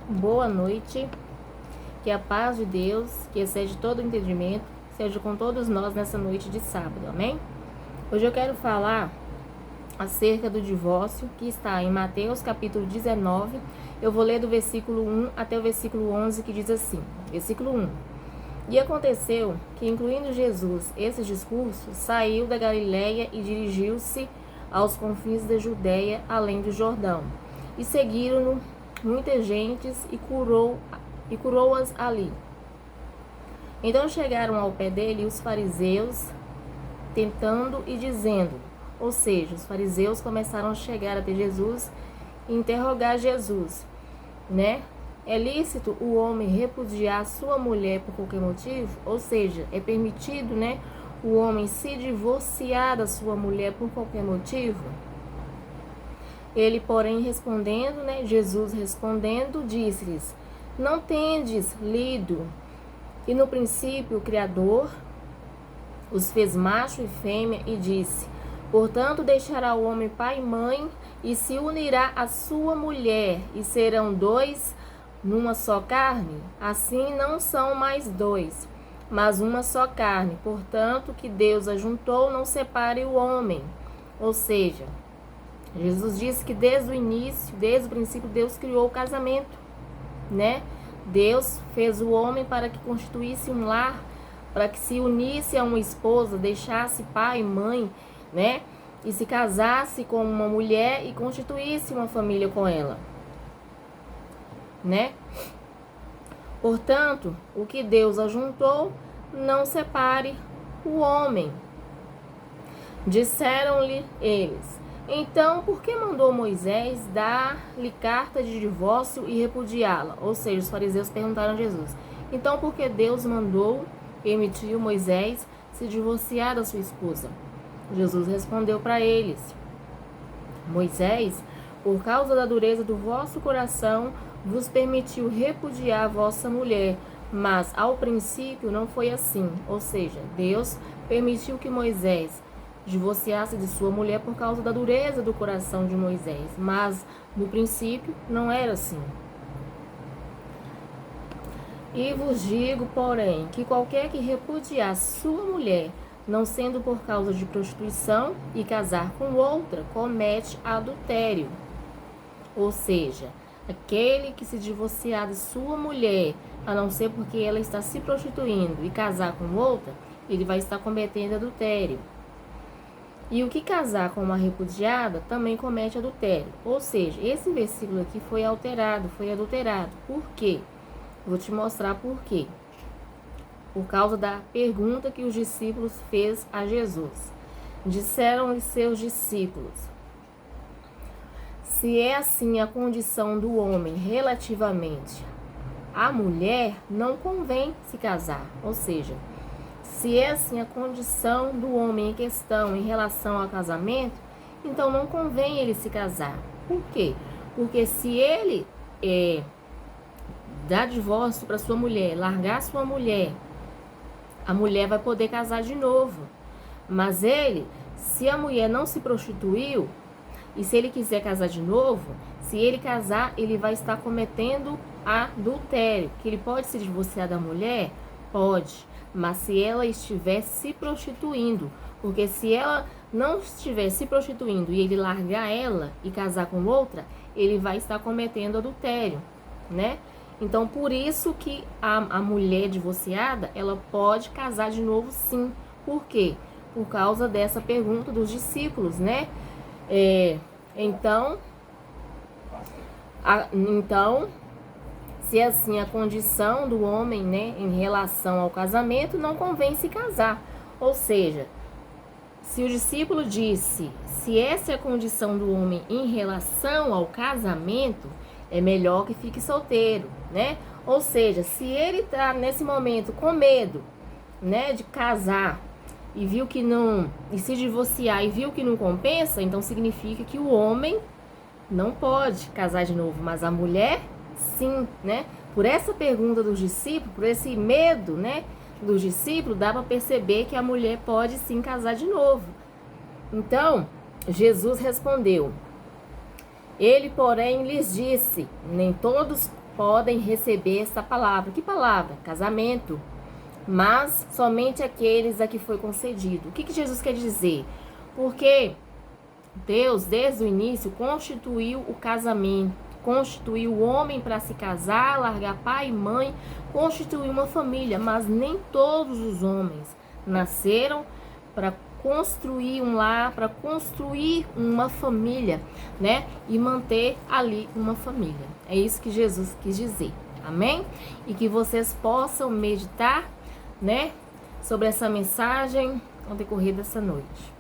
Boa noite, que a paz de Deus, que excede todo entendimento, seja com todos nós nessa noite de sábado, amém? Hoje eu quero falar acerca do divórcio, que está em Mateus capítulo 19, eu vou ler do versículo 1 até o versículo 11, que diz assim, versículo 1. E aconteceu que, incluindo Jesus esses discursos, saiu da Galiléia e dirigiu-se aos confins da Judéia, além do Jordão. E seguiram-no muitas gentes e curou-as ali. Então chegaram ao pé dele os fariseus, tentando e dizendo, ou seja, os fariseus começaram a chegar até Jesus e interrogar Jesus, né? É lícito o homem repudiar sua mulher por qualquer motivo? Ou seja, é permitido, né, o homem se divorciar da sua mulher por qualquer motivo? Ele, porém, respondendo, né, Jesus respondendo, disse-lhes, não tendes lido que no princípio o Criador os fez macho e fêmea e disse, portanto deixará o homem pai e mãe e se unirá à sua mulher e serão dois numa só carne? Assim não são mais dois, mas uma só carne. Portanto, que Deus ajuntou, não separe o homem. Ou seja, Jesus disse que desde o início, desde o princípio, Deus criou o casamento, né? Deus fez o homem para que constituísse um lar, para que se unisse a uma esposa, deixasse pai e mãe, né? E se casasse com uma mulher e constituísse uma família com ela, né? Portanto, o que Deus ajuntou, não separe o homem. Disseram-lhe eles, então, por que mandou Moisés dar-lhe carta de divórcio e repudiá-la? Ou seja, os fariseus perguntaram a Jesus, então por que Deus permitiu Moisés se divorciar da sua esposa? Jesus respondeu para eles, Moisés, por causa da dureza do vosso coração, vos permitiu repudiar a vossa mulher, mas ao princípio não foi assim. Ou seja, Deus permitiu que Moisés divorciasse de sua mulher por causa da dureza do coração de Moisés, mas no princípio não era assim. E vos digo, porém, que qualquer que repudiar sua mulher, não sendo por causa de prostituição, e casar com outra, comete adultério. Ou seja, aquele que se divorciar de sua mulher, a não ser porque ela está se prostituindo, e casar com outra, ele vai estar cometendo adultério. E o que casar com uma repudiada também comete adultério. Ou seja, esse versículo aqui foi alterado, foi adulterado. Por quê? Vou te mostrar por quê. Por causa da pergunta que os discípulos fez a Jesus. Disseram-lhe seus discípulos, se é assim a condição do homem relativamente à mulher, não convém se casar. Ou seja, se é assim a condição do homem em questão em relação ao casamento, então não convém ele se casar. Por quê? Porque se ele dar divórcio para sua mulher, largar sua mulher, a mulher vai poder casar de novo. Mas ele, se a mulher não se prostituiu, e se ele quiser casar de novo, se ele casar, ele vai estar cometendo adultério. Que ele pode se divorciar da mulher? Pode. Mas se ela estiver se prostituindo, porque se ela não estiver se prostituindo e ele largar ela e casar com outra, ele vai estar cometendo adultério, né? Então, por isso que a mulher divorciada, ela pode casar de novo sim. Por quê? Por causa dessa pergunta dos discípulos, né? Então, se assim a condição do homem, né, em relação ao casamento, não convém se casar. Ou seja, se o discípulo disse, se essa é a condição do homem em relação ao casamento, é melhor que fique solteiro, né? Ou seja, se ele está nesse momento com medo, né, de casar e viu que não, e se divorciar e viu que não compensa, então significa que o homem não pode casar de novo, mas a mulher sim, né? Por essa pergunta dos discípulos, por esse medo, né, dos discípulos, dá para perceber que a mulher pode sim casar de novo. Então, Jesus respondeu, ele, porém, lhes disse, nem todos podem receber essa palavra. Que palavra? Casamento. Mas somente aqueles a que foi concedido. O que Jesus quer dizer? Porque Deus, desde o início, constituiu o casamento, constituiu o homem para se casar, largar pai e mãe, constituiu uma família, mas nem todos os homens nasceram para construir um lar, para construir uma família, né? E manter ali uma família. É isso que Jesus quis dizer. Amém? E que vocês possam meditar, né, sobre essa mensagem ao decorrer dessa noite.